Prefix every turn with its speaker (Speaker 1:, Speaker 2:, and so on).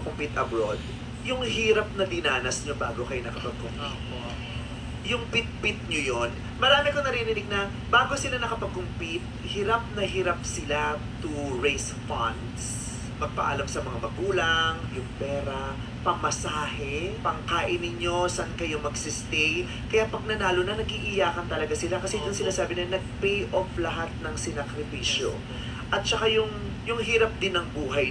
Speaker 1: nagko-compete abroad, yung hirap na dinanas nyo bago kayo nakapag-compete. Yung pit-pit nyo yon, marami ko narinig na bago sila nakapag-compete, hirap sila to raise funds, magpaalam sa mga magulang, yung pera, pamasahe, pangkain ninyo, saan kayo magsistay. Kaya pag nanalo na, nag-iiyakan talaga sila kasi doon sila sabi na nag-pay off lahat ng sinakripisyo. At saka yung hirap din ng buhay.